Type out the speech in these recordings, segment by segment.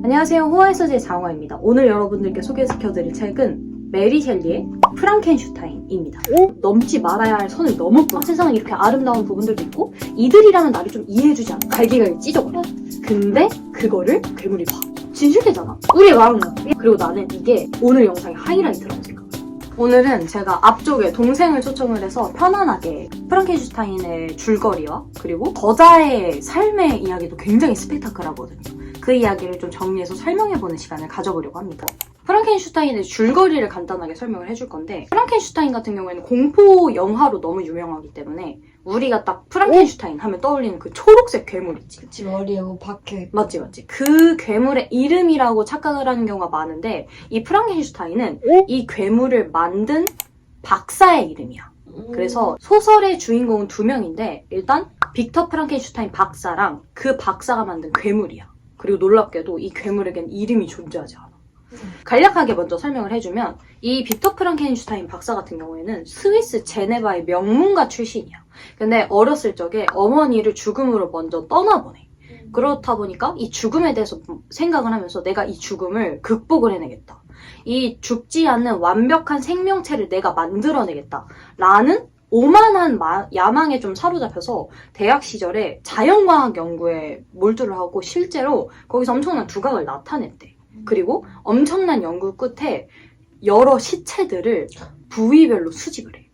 안녕하세요. 호화의서지의 장화입니다. 오늘 여러분들께 소개시켜드릴 책은 메리 셸리의 프랑켄슈타인입니다. 넘지 말아야 할 선을 넘었구나. 세상에 이렇게 아름다운 부분들도 있고 이들이라면 나를 좀 이해해주지 않아. 갈기갈기 찢어버려. 근데 그거를 괴물이 봐. 진실되잖아. 우리의 마음은. 그리고 나는 이게 오늘 영상의 하이라이트라고 생각해. 오늘은 제가 앞쪽에 동생을 초청을 해서 편안하게 프랑켄슈타인의 줄거리와 그리고 저자의 삶의 이야기도 굉장히 스펙타클하거든요. 그 이야기를 좀 정리해서 설명해보는 시간을 가져보려고 합니다. 프랑켄슈타인의 줄거리를 간단하게 설명을 해줄 건데, 프랑켄슈타인 같은 경우에는 공포 영화로 너무 유명하기 때문에 우리가 딱 프랑켄슈타인 하면 떠올리는 그 초록색 괴물 있지. 그치, 머리에 뭐 박혀. 맞지. 그 괴물의 이름이라고 착각을 하는 경우가 많은데, 이 프랑켄슈타인은 이 괴물을 만든 박사의 이름이야. 그래서 소설의 주인공은 2명인데, 일단 빅터 프랑켄슈타인 박사랑 그 박사가 만든 괴물이야. 그리고 놀랍게도 이 괴물에겐 이름이 존재하지 않아. 간략하게 먼저 설명을 해주면, 이 빅터 프랑켄슈타인 박사 같은 경우에는 스위스 제네바의 명문가 출신이야. 근데 어렸을 적에 어머니를 죽음으로 먼저 떠나보내. 그렇다 보니까 이 죽음에 대해서 생각을 하면서 내가 이 죽음을 극복을 해내겠다. 이 죽지 않는 완벽한 생명체를 내가 만들어내겠다. 라는 오만한 야망에 좀 사로잡혀서 대학 시절에 자연과학 연구에 몰두를 하고 실제로 거기서 엄청난 두각을 나타냈대. 그리고 엄청난 연구 끝에 여러 시체들을 부위별로 수집을 해.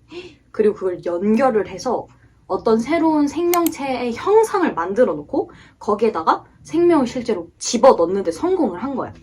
그리고 그걸 연결을 해서 어떤 새로운 생명체의 형상을 만들어 놓고 거기에다가 생명을 실제로 집어넣는데 성공을 한 거야.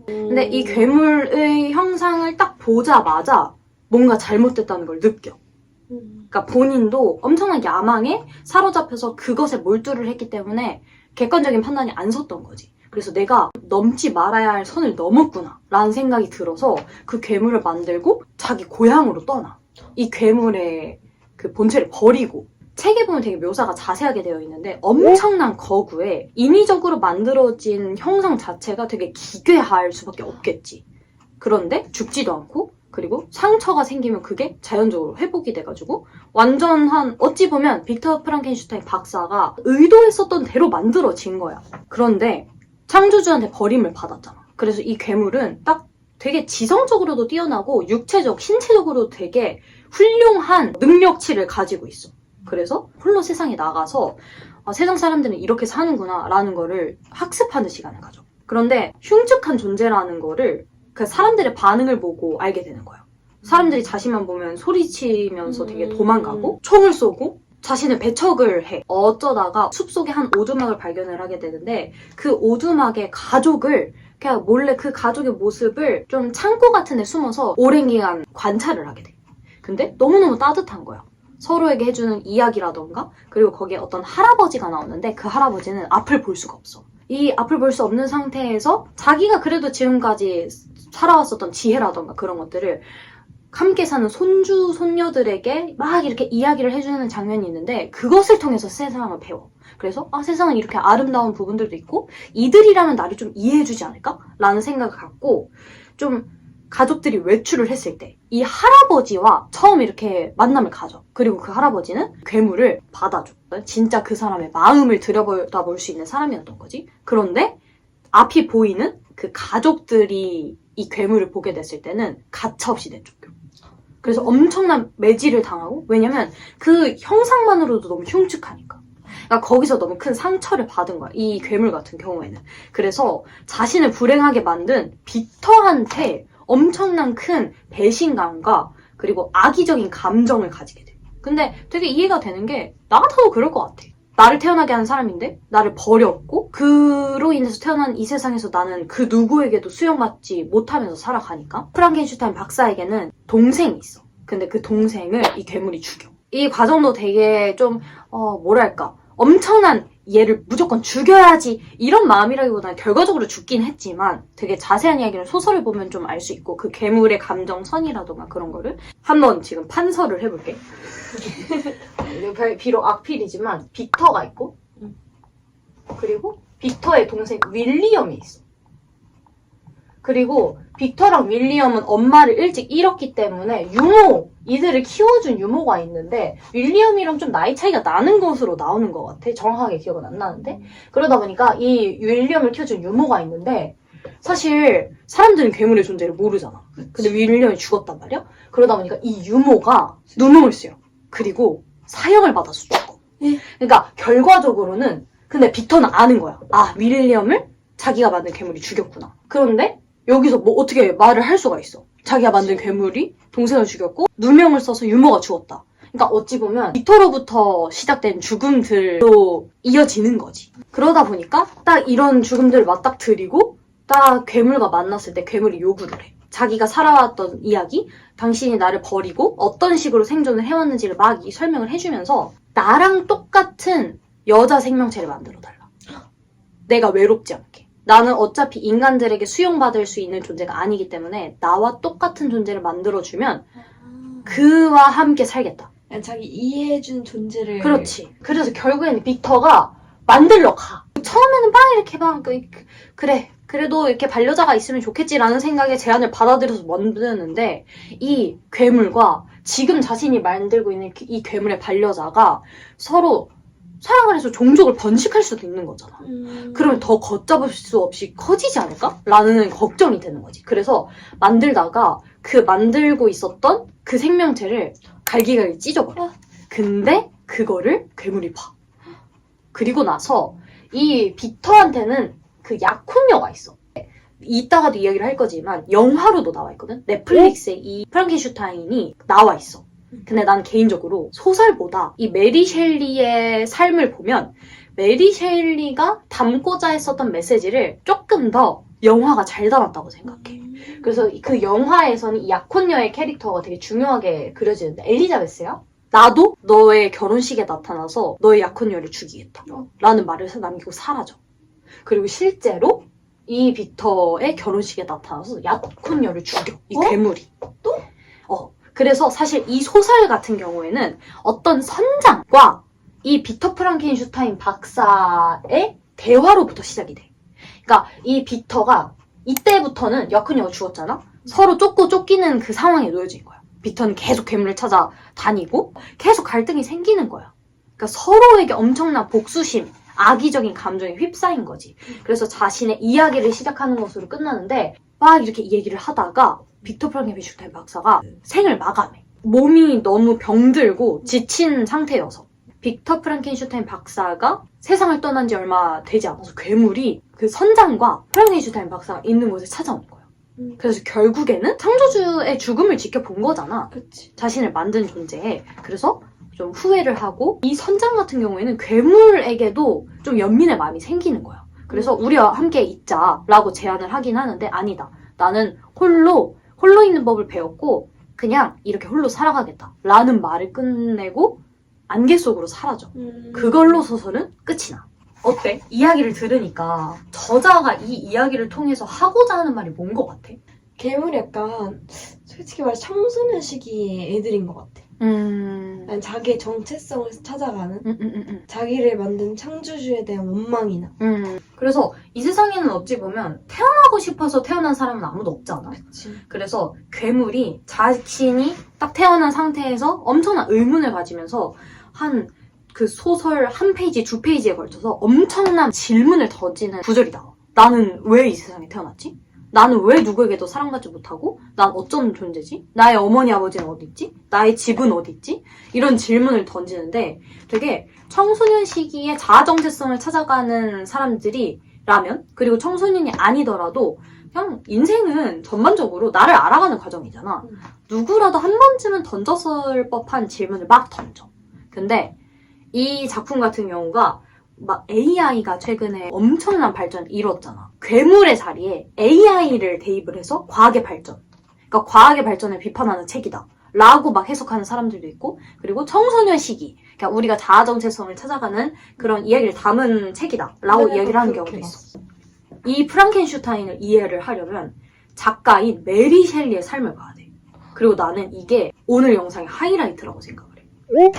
근데 이 괴물의 형상을 딱 보자마자 뭔가 잘못됐다는 걸 느껴. 그러니까 본인도 엄청난 야망에 사로잡혀서 그것에 몰두를 했기 때문에 객관적인 판단이 안 섰던 거지. 그래서 내가 넘지 말아야 할 선을 넘었구나 라는 생각이 들어서 그 괴물을 만들고 자기 고향으로 떠나. 이 괴물의 그 본체를 버리고. 책에 보면 되게 묘사가 자세하게 되어 있는데 엄청난 거구에 인위적으로 만들어진 형상 자체가 되게 기괴할 수밖에 없겠지. 그런데 죽지도 않고 그리고 상처가 생기면 그게 자연적으로 회복이 돼가지고 완전한, 어찌 보면 빅터 프랑켄슈타인 박사가 의도했었던 대로 만들어진 거야. 그런데 창조주한테 버림을 받았잖아. 그래서 이 괴물은 딱 되게 지성적으로도 뛰어나고 육체적, 신체적으로도 되게 훌륭한 능력치를 가지고 있어. 그래서 홀로 세상에 나가서 세상 사람들은 이렇게 사는구나 라는 거를 학습하는 시간을 가져. 그런데 흉측한 존재라는 거를 그 사람들의 반응을 보고 알게 되는 거야. 사람들이 자신만 보면 소리치면서 되게 도망가고 총을 쏘고 자신을 배척을 해. 어쩌다가 숲속에 한 오두막을 발견을 하게 되는데 그 오두막의 가족을 그냥 몰래 그 가족의 모습을 좀 창고 같은 데 숨어서 오랜 기간 관찰을 하게 돼. 근데 너무너무 따뜻한 거야. 서로에게 해주는 이야기라던가 그리고 거기에 어떤 할아버지가 나오는데 그 할아버지는 앞을 볼 수가 없어. 이 앞을 볼 수 없는 상태에서 자기가 그래도 지금까지 살아왔었던 지혜라던가 그런 것들을 함께 사는 손주, 손녀들에게 막 이렇게 이야기를 해주는 장면이 있는데 그것을 통해서 세상을 배워. 그래서 세상은 이렇게 아름다운 부분들도 있고 이들이라면 나를 좀 이해해주지 않을까? 라는 생각을 갖고 좀 가족들이 외출을 했을 때 이 할아버지와 처음 이렇게 만남을 가져. 그리고 그 할아버지는 괴물을 받아줘. 진짜 그 사람의 마음을 들여다볼 수 있는 사람이었던 거지. 그런데 앞이 보이는 그 가족들이 이 괴물을 보게 됐을 때는 가차없이 내쫓겨. 그래서 엄청난 매질을 당하고, 왜냐면 그 형상만으로도 너무 흉측하니까. 그러니까 거기서 너무 큰 상처를 받은 거야. 이 괴물 같은 경우에는. 그래서 자신을 불행하게 만든 빅터한테 엄청난 큰 배신감과 그리고 악의적인 감정을 가지게 돼. 근데 되게 이해가 되는 게 나 같아도 그럴 것 같아. 나를 태어나게 한 사람인데 나를 버렸고 그로 인해서 태어난 이 세상에서 나는 그 누구에게도 수용받지 못하면서 살아가니까 프랑켄슈타인 박사에게는 동생이 있어. 근데 그 동생을 이 괴물이 죽여. 이 과정도 되게 좀 뭐랄까 엄청난 얘를 무조건 죽여야지 이런 마음이라기보다는 결과적으로 죽긴 했지만 되게 자세한 이야기를 소설을 보면 좀 알 수 있고 그 괴물의 감정선이라던가 그런 거를 한번 지금 판서를 해볼게. 비록 악필이지만 빅터가 있고 그리고 빅터의 동생 윌리엄이 있어. 그리고 빅터랑 윌리엄은 엄마를 일찍 잃었기 때문에 유모, 이들을 키워준 유모가 있는데 윌리엄이랑 좀 나이 차이가 나는 것으로 나오는 것 같아. 정확하게 기억은 안 나는데. 그러다 보니까 이 윌리엄을 키워준 유모가 있는데 사실 사람들은 괴물의 존재를 모르잖아. 근데 윌리엄이 죽었단 말이야? 그러다 보니까 이 유모가 누명을 쓰요. 그리고 사형을 받아서 죽어. 그러니까 결과적으로는 근데 빅터는 아는 거야. 아, 윌리엄을 자기가 만든 괴물이 죽였구나. 그런데 여기서 뭐 어떻게 말을 할 수가 있어. 자기가 만든 괴물이 동생을 죽였고 누명을 써서 유모가 죽었다. 그러니까 어찌 보면 빅터로부터 시작된 죽음들로 이어지는 거지. 그러다 보니까 딱 이런 죽음들을 맞닥뜨리고 딱 괴물과 만났을 때 괴물이 요구를 해. 자기가 살아왔던 이야기, 당신이 나를 버리고 어떤 식으로 생존을 해왔는지를 막 설명을 해주면서 나랑 똑같은 여자 생명체를 만들어달라. 내가 외롭지 않게. 나는 어차피 인간들에게 수용받을 수 있는 존재가 아니기 때문에 나와 똑같은 존재를 만들어주면 그와 함께 살겠다. 자기 이해해준 존재를. 그렇지. 그래서 결국에는 빅터가 만들러 가. 처음에는 막 이렇게 막 그래 그래도 이렇게 반려자가 있으면 좋겠지라는 생각에 제안을 받아들여서 만드는데 이 괴물과 지금 자신이 만들고 있는 이 괴물의 반려자가 서로 사랑을 해서 종족을 번식할 수도 있는 거잖아. 그러면 더 걷잡을 수 없이 커지지 않을까? 라는 걱정이 되는 거지. 그래서 만들다가 그 만들고 있었던 그 생명체를 갈기갈기 찢어버려. 근데 그거를 괴물이 봐. 그리고 나서 이 빅터한테는 그 약혼녀가 있어. 이따가도 이야기를 할 거지만 영화로도 나와 있거든. 넷플릭스에 이 프랑켄슈타인이 나와 있어. 근데 난 개인적으로 소설보다 이 메리 셸리의 삶을 보면 메리 셸리가 담고자 했었던 메시지를 조금 더 영화가 잘 담았다고 생각해. 그래서 그 영화에서는 이 약혼녀의 캐릭터가 되게 중요하게 그려지는데 엘리자베스야? 나도 너의 결혼식에 나타나서 너의 약혼녀를 죽이겠다 라는 말을 남기고 사라져. 그리고 실제로 이 빅터의 결혼식에 나타나서 약혼녀를 죽여. 이 괴물이. 또? 그래서 사실 이 소설 같은 경우에는 어떤 선장과 이 빅터 프랑켄슈타인 박사의 대화로부터 시작이 돼. 그러니까 이 빅터가 이때부터는 약혼녀가 죽었잖아? 서로 쫓고 쫓기는 그 상황에 놓여진 거야. 빅터는 계속 괴물을 찾아다니고 계속 갈등이 생기는 거야. 그러니까 서로에게 엄청난 복수심, 악의적인 감정에 휩싸인 거지. 그래서 자신의 이야기를 시작하는 것으로 끝나는데 막 이렇게 얘기를 하다가 빅터 프랑켄슈타인 박사가 생을 마감해. 몸이 너무 병들고 지친 상태여서. 빅터 프랑켄슈타인 박사가 세상을 떠난 지 얼마 되지 않아서 괴물이 그 선장과 프랑켄슈타인 박사가 있는 곳에 찾아오는 거예요. 그래서 결국에는 창조주의 죽음을 지켜본 거잖아. 그치. 자신을 만든 존재에. 그래서 좀 후회를 하고 이 선장 같은 경우에는 괴물에게도 좀 연민의 마음이 생기는 거야. 그래서 우리와 함께 있자라고 제안을 하긴 하는데 아니다. 나는 홀로 있는 법을 배웠고 그냥 이렇게 홀로 살아가겠다 라는 말을 끝내고 안개 속으로 사라져. 그걸로 소설은 끝이 나. 어때? 이야기를 들으니까 저자가 이 이야기를 통해서 하고자 하는 말이 뭔 것 같아? 괴물이 약간 솔직히 말해 청소년 시기의 애들인 것 같아. 아니, 자기의 정체성을 찾아가는 자기를 만든 창조주에 대한 원망이나. 그래서 이 세상에는 어찌 보면 태어나고 싶어서 태어난 사람은 아무도 없잖아. 그치. 그래서 괴물이 자신이 딱 태어난 상태에서 엄청난 의문을 가지면서 한 그 소설 한 페이지, 두 페이지에 걸쳐서 엄청난 질문을 던지는 구절이 나와. 나는 왜 이 세상에 태어났지? 나는 왜 누구에게도 사랑받지 못하고 난 어쩐 존재지? 나의 어머니 아버지는 어디 있지? 나의 집은 어디 있지? 이런 질문을 던지는데 되게 청소년 시기에 자아 정체성을 찾아가는 사람들이라면 그리고 청소년이 아니더라도 그냥 인생은 전반적으로 나를 알아가는 과정이잖아. 누구라도 한 번쯤은 던졌을 법한 질문을 막 던져. 근데 이 작품 같은 경우가 막 AI가 최근에 엄청난 발전을 이뤘잖아. 괴물의 자리에 AI를 대입을 해서 과학의 발전. 그러니까 과학의 발전을 비판하는 책이다. 라고 막 해석하는 사람들도 있고 그리고 청소년 시기. 그러니까 우리가 자아 정체성을 찾아가는 그런 이야기를 담은 책이다. 라고 이야기를 하는 경우도 있어. 이 프랑켄슈타인을 이해를 하려면 작가인 메리 셸리의 삶을 봐야 돼. 그리고 나는 이게 오늘 영상의 하이라이트라고 생각을 해.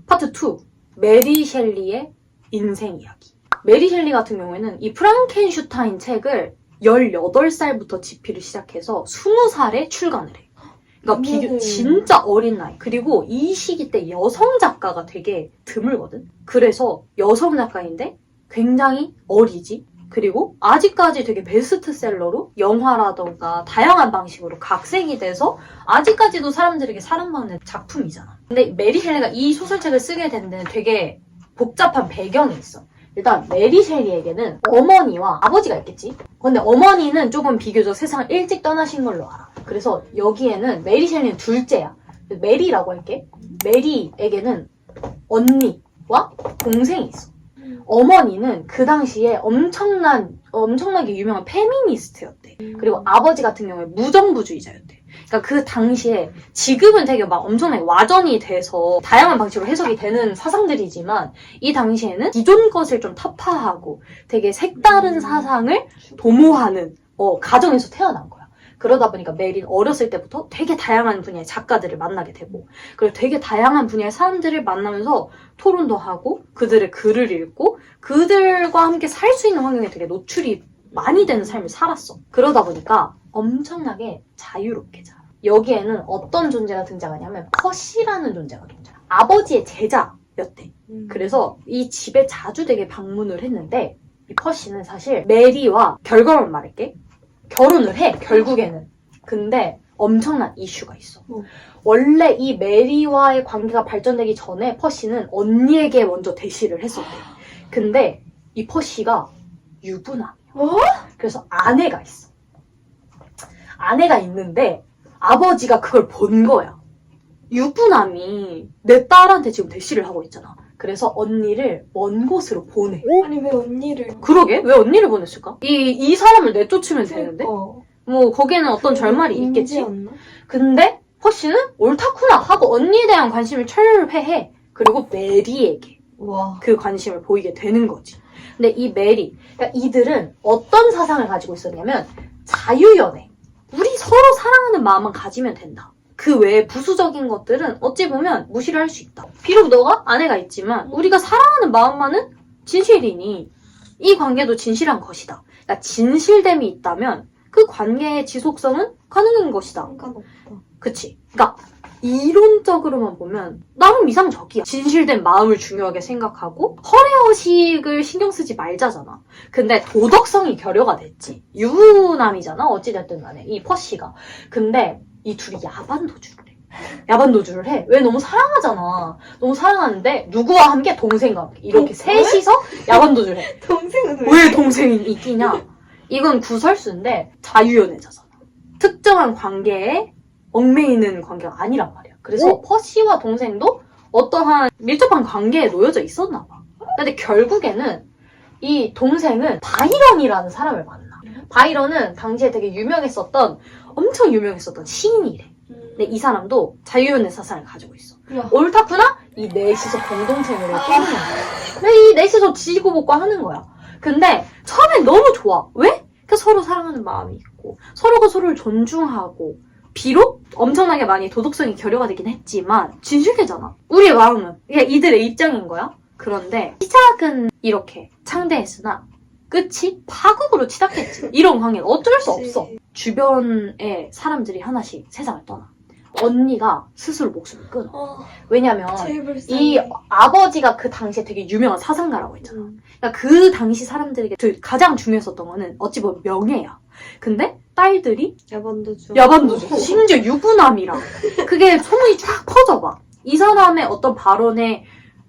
파트 2. 메리 셸리의 인생 이야기. 메리 셸리 같은 경우에는 이 프랑켄슈타인 책을 18살부터 집필을 시작해서 20살에 출간을 해. 그러니까 진짜 어린 나이. 그리고 이 시기 때 여성 작가가 되게 드물거든. 그래서 여성 작가인데 굉장히 어리지. 그리고 아직까지 되게 베스트셀러로 영화라던가 다양한 방식으로 각색이 돼서 아직까지도 사람들에게 사랑받는 작품이잖아. 근데 메리 셸리가 이 소설책을 쓰게 된 데는 되게 복잡한 배경이 있어. 일단 메리 셸리에게는 어머니와 아버지가 있겠지? 근데 어머니는 조금 비교적 세상을 일찍 떠나신 걸로 알아. 그래서 여기에는 메리 셸리는 둘째야. 메리라고 할게. 메리에게는 언니와 동생이 있어. 어머니는 그 당시에 엄청나게 유명한 페미니스트였대. 그리고 아버지 같은 경우에 무정부주의자였대. 그러니까 그 당시에 지금은 되게 막 엄청나게 와전이 돼서 다양한 방식으로 해석이 되는 사상들이지만 이 당시에는 기존 것을 좀 타파하고 되게 색다른 사상을 도모하는 가정에서 태어난 거야. 그러다 보니까 메리는 어렸을 때부터 되게 다양한 분야의 작가들을 만나게 되고 그리고 되게 다양한 분야의 사람들을 만나면서 토론도 하고 그들의 글을 읽고 그들과 함께 살 수 있는 환경에 되게 노출이 많이 되는 삶을 살았어. 그러다 보니까 엄청나게 자유롭게 자라. 여기에는 어떤 존재가 등장하냐면 퍼시라는 존재가 등장해. 아버지의 제자였대. 그래서 이 집에 자주 되게 방문을 했는데 이 퍼시는 사실 메리와 결과만 말할게. 결혼을 해, 결국에는. 근데 엄청난 이슈가 있어. 원래 이 메리와의 관계가 발전되기 전에 퍼시는 언니에게 먼저 대시를 했었대. 근데 이 퍼시가 유부남이야. 그래서 아내가 있어. 아내가 있는데 아버지가 그걸 본 거야. 유부남이 내 딸한테 지금 대시를 하고 있잖아. 그래서 언니를 먼 곳으로 보내. 아니 왜 언니를? 그러게? 왜 언니를 보냈을까? 이 사람을 내쫓으면 되는데? 뭐 거기에는 어떤 결말이 있겠지? 근데 퍼시는 옳다구나 하고 언니에 대한 관심을 철회해. 그리고 메리에게 그 관심을 보이게 되는 거지. 근데 이 메리, 그러니까 이들은 어떤 사상을 가지고 있었냐면 자유연애. 우리 서로 사랑하는 마음만 가지면 된다. 그 외에 부수적인 것들은 어찌 보면 무시를 할 수 있다. 비록 너가 아내가 있지만 우리가 사랑하는 마음만은 진실이니 이 관계도 진실한 것이다. 그러니까 진실됨이 있다면 그 관계의 지속성은 가능한 것이다. 상관없다. 그치? 그러니까 이론적으로만 보면 나름 이상적이야. 진실된 마음을 중요하게 생각하고 허례허식을 신경 쓰지 말자잖아. 근데 도덕성이 결여가 됐지. 유부남이잖아. 어찌됐든 간에 이 퍼시가. 근데 이 둘이 야반도주를 해. 야반도주를 해. 왜? 너무 사랑하잖아. 너무 사랑하는데 누구와 함께? 동생과 함께. 이렇게 셋이서 야반도주를 해. 동생은 왜 동생이 있기냐? 이건 구설수인데 자유연애자잖아. 특정한 관계에 얽매이는 관계가 아니란 말이야. 그래서 퍼시와 동생도 어떠한 밀접한 관계에 놓여져 있었나 봐. 근데 결국에는 이 동생은 바이런이라는 사람을 만나. 바이런은 당시에 되게 엄청 유명했었던 시인이래. 근데 이 사람도 자유연애 사상을 가지고 있어. 옳다구나? 이 넷이서 공동체를 꾸리는 거야. 근데 이 넷이서 지지고 볶고 하는 거야. 근데 처음엔 너무 좋아. 왜? 그러니까 서로 사랑하는 마음이 있고 서로가 서로를 존중하고 비록 엄청나게 많이 도덕성이 결여가 되긴 했지만 진실되잖아. 우리의 마음은. 이게 이들의 입장인 거야. 그런데 시작은 이렇게 창대했으나 끝이 파국으로 치닫겠지. 이런 관계는 어쩔 수 없어. 주변의 사람들이 하나씩 세상을 떠나. 언니가 스스로 목숨을 끊어. 왜냐면 이 아버지가 그 당시에 되게 유명한 사상가라고 했잖아. 그러니까 그 당시 사람들에게 가장 중요했었던 거는 어찌 보면 명예야. 근데 딸들이 야반도주. 심지어 유부남이랑. 그게 소문이 쫙 퍼져봐. 이 사람의 어떤 발언에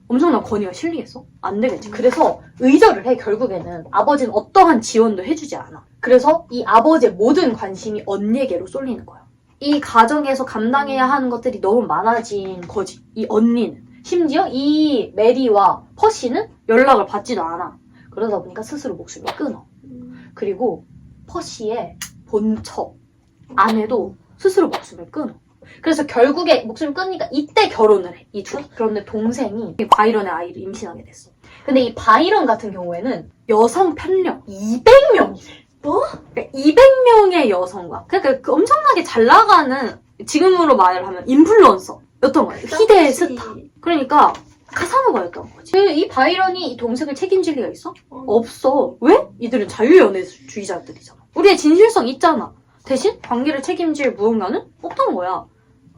엄청난 권위가 실리겠어? 안 되겠지. 그래서 의절을 해. 결국에는 아버지는 어떠한 지원도 해주지 않아. 그래서 이 아버지의 모든 관심이 언니에게로 쏠리는 거야. 이 가정에서 감당해야 하는 것들이 너무 많아진 거지. 이 언니는. 심지어 이 메리와 퍼시는 연락을 받지도 않아. 그러다 보니까 스스로 목숨을 끊어. 그리고 퍼시의 본처 아내도 스스로 목숨을 끊어. 그래서 결국에 목숨을 끊으니까 이때 결혼을 해. 이 둘이. 그런데 동생이 바이런의 아이를 임신하게 됐어. 근데 이 바이런 같은 경우에는 여성 편력 200명이래. 뭐? 그러니까 200명의 여성과 그러니까 그 엄청나게 잘 나가는 지금으로 말을 하면 인플루언서였던 거야. 희대의 스타. 그러니까 카사노바였던 거지. 이 바이런이 이 동생을 책임질 리가 있어? 없어. 왜? 이들은 자유연애주의자들이잖아. 우리의 진실성 있잖아. 대신 관계를 책임질 무언가는 없던 거야.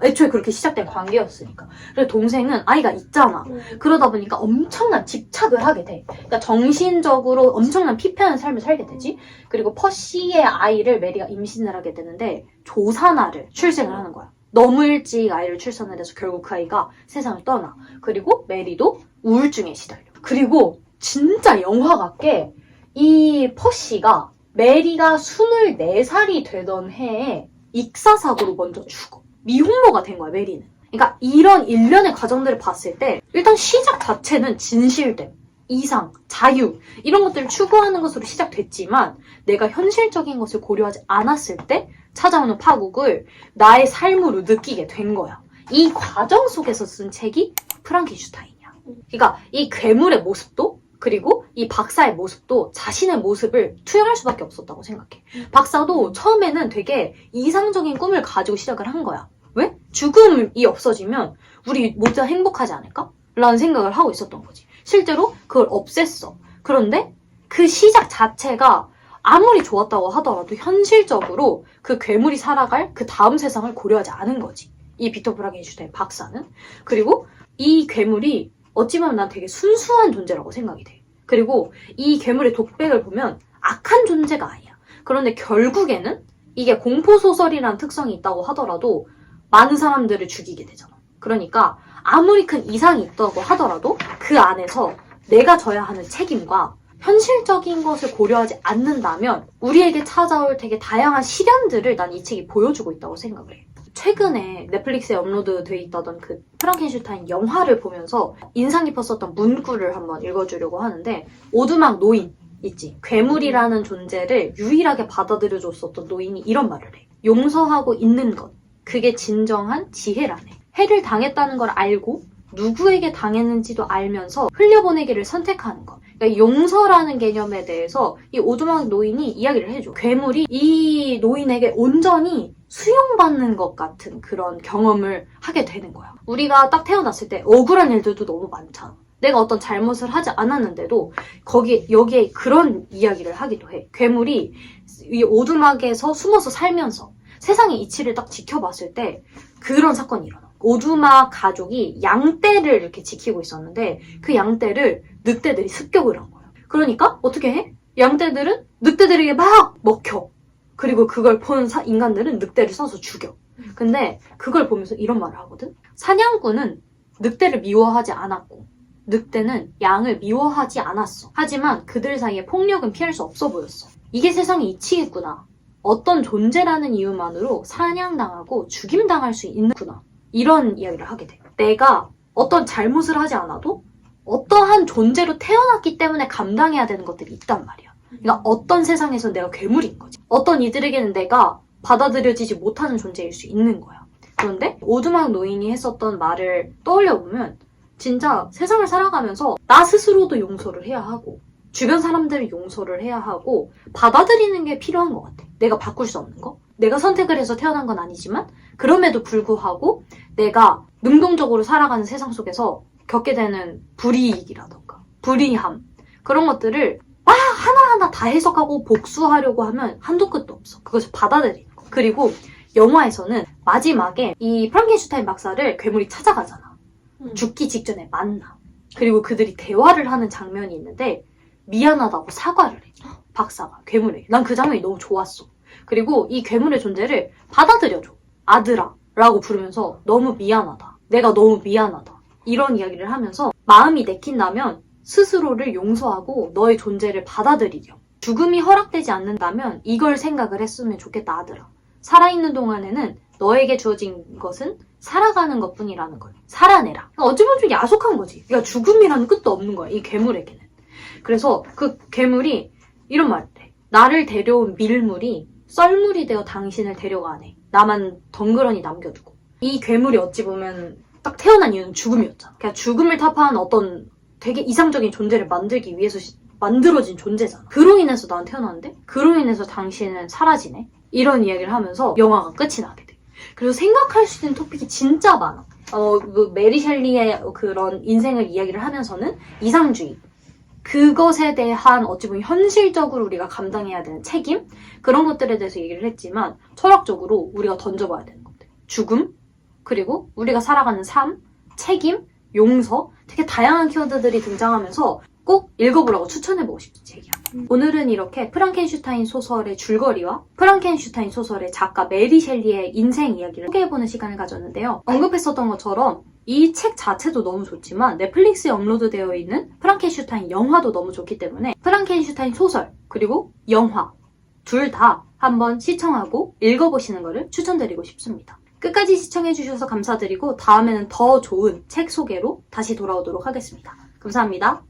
애초에 그렇게 시작된 관계였으니까. 그래서 동생은 아이가 있잖아. 그러다 보니까 엄청난 집착을 하게 돼. 그러니까 정신적으로 엄청난 피폐한 삶을 살게 되지. 그리고 퍼시의 아이를 메리가 임신을 하게 되는데 조산아를 출생을 하는 거야. 너무 일찍 아이를 출산을 해서 결국 그 아이가 세상을 떠나. 그리고 메리도 우울증에 시달려. 그리고 진짜 영화 같게 이 퍼시가 메리가 24살이 되던 해에 익사사고로 먼저 죽어. 미혼모가 된 거야, 메리는. 그러니까 이런 일련의 과정들을 봤을 때 일단 시작 자체는 진실됨, 이상, 자유 이런 것들을 추구하는 것으로 시작됐지만 내가 현실적인 것을 고려하지 않았을 때 찾아오는 파국을 나의 삶으로 느끼게 된 거야. 이 과정 속에서 쓴 책이 프랑켄슈타인이야. 그러니까 이 괴물의 모습도 그리고 이 박사의 모습도 자신의 모습을 투영할 수밖에 없었다고 생각해. 박사도 처음에는 되게 이상적인 꿈을 가지고 시작을 한 거야. 왜? 죽음이 없어지면 우리 모두 행복하지 않을까? 라는 생각을 하고 있었던 거지. 실제로 그걸 없앴어. 그런데 그 시작 자체가 아무리 좋았다고 하더라도 현실적으로 그 괴물이 살아갈 그 다음 세상을 고려하지 않은 거지. 이 빅터 프랑켄슈타인 박사는. 그리고 이 괴물이 어찌 보면 난 되게 순수한 존재라고 생각이 돼. 그리고 이 괴물의 독백을 보면 악한 존재가 아니야. 그런데 결국에는 이게 공포소설이라는 특성이 있다고 하더라도 많은 사람들을 죽이게 되잖아. 그러니까 아무리 큰 이상이 있다고 하더라도 그 안에서 내가 져야 하는 책임과 현실적인 것을 고려하지 않는다면 우리에게 찾아올 되게 다양한 시련들을 난 이 책이 보여주고 있다고 생각을 해. 최근에 넷플릭스에 업로드돼 있다던 그 프랑켄슈타인 영화를 보면서 인상 깊었었던 문구를 한번 읽어주려고 하는데 오두막 노인 있지. 괴물이라는 존재를 유일하게 받아들여줬었던 노인이 이런 말을 해. 용서하고 있는 것. 그게 진정한 지혜라네. 해를 당했다는 걸 알고 누구에게 당했는지도 알면서 흘려보내기를 선택하는 것. 그러니까 용서라는 개념에 대해서 이 오두막 노인이 이야기를 해줘. 괴물이 이 노인에게 온전히 수용받는 것 같은 그런 경험을 하게 되는 거야. 우리가 딱 태어났을 때 억울한 일들도 너무 많잖아. 내가 어떤 잘못을 하지 않았는데도 여기에 그런 이야기를 하기도 해. 괴물이 이 오두막에서 숨어서 살면서 세상의 이치를 딱 지켜봤을 때 그런 사건이 일어나. 오두막 가족이 양떼를 이렇게 지키고 있었는데 그 양떼를 늑대들이 습격을 한 거야. 그러니까 어떻게 해? 양떼들은 늑대들에게 막 먹혀. 그리고 그걸 본 인간들은 늑대를 쏴서 죽여. 근데 그걸 보면서 이런 말을 하거든. 사냥꾼은 늑대를 미워하지 않았고 늑대는 양을 미워하지 않았어. 하지만 그들 사이에 폭력은 피할 수 없어 보였어. 이게 세상의 이치겠구나. 어떤 존재라는 이유만으로 사냥당하고 죽임당할 수 있는구나. 이런 이야기를 하게 돼. 내가 어떤 잘못을 하지 않아도 어떠한 존재로 태어났기 때문에 감당해야 되는 것들이 있단 말이야. 그러니까 어떤 세상에서 내가 괴물인 거지. 어떤 이들에게는 내가 받아들여지지 못하는 존재일 수 있는 거야. 그런데 오두막 노인이 했었던 말을 떠올려보면 진짜 세상을 살아가면서 나 스스로도 용서를 해야 하고 주변 사람들을 용서를 해야 하고 받아들이는 게 필요한 것 같아. 내가 바꿀 수 없는 거. 내가 선택을 해서 태어난 건 아니지만 그럼에도 불구하고 내가 능동적으로 살아가는 세상 속에서 겪게 되는 불이익이라던가 불이함 그런 것들을 막 하나하나 다 해석하고 복수하려고 하면 한도 끝도 없어. 그것을 받아들이는 거. 그리고 영화에서는 마지막에 이 프랑켄슈타인 박사를 괴물이 찾아가잖아. 죽기 직전에 만나. 그리고 그들이 대화를 하는 장면이 있는데 미안하다고 사과를 해. 박사가 괴물에게. 난 그 장면이 너무 좋았어. 그리고 이 괴물의 존재를 받아들여줘. 아들아 라고 부르면서 너무 미안하다. 내가 너무 미안하다. 이런 이야기를 하면서 마음이 내킨다면 스스로를 용서하고 너의 존재를 받아들이렴. 죽음이 허락되지 않는다면 이걸 생각을 했으면 좋겠다 아들아. 살아있는 동안에는 너에게 주어진 것은 살아가는 것뿐이라는 걸. 살아내라. 그러니까 어찌 보면 좀 야속한 거지. 그러니까 죽음이라는 끝도 없는 거야. 이 괴물에게는. 그래서 그 괴물이 이런 말을 해. 나를 데려온 밀물이 썰물이 되어 당신을 데려가네. 나만 덩그러니 남겨두고. 이 괴물이 어찌 보면 딱 태어난 이유는 죽음이었잖아. 그냥 죽음을 타파한 어떤 되게 이상적인 존재를 만들기 위해서 만들어진 존재잖아. 그로 인해서 난 태어났는데 그로 인해서 당신은 사라지네. 이런 이야기를 하면서 영화가 끝이 나게 돼. 그래서 생각할 수 있는 토픽이 진짜 많아. 메리 셸리의 그런 인생을 이야기를 하면서는 이상주의. 그것에 대한 어찌 보면 현실적으로 우리가 감당해야 되는 책임? 그런 것들에 대해서 얘기를 했지만 철학적으로 우리가 던져봐야 되는 것들. 죽음, 그리고 우리가 살아가는 삶, 책임, 용서 되게 다양한 키워드들이 등장하면서 꼭 읽어보라고 추천해보고 싶은 책이야. 오늘은 이렇게 프랑켄슈타인 소설의 줄거리와 프랑켄슈타인 소설의 작가 메리 셸리의 인생 이야기를 소개해보는 시간을 가졌는데요. 언급했었던 것처럼 이 책 자체도 너무 좋지만 넷플릭스에 업로드되어 있는 프랑켄슈타인 영화도 너무 좋기 때문에 프랑켄슈타인 소설 그리고 영화 둘 다 한번 시청하고 읽어보시는 것을 추천드리고 싶습니다. 끝까지 시청해주셔서 감사드리고 다음에는 더 좋은 책 소개로 다시 돌아오도록 하겠습니다. 감사합니다.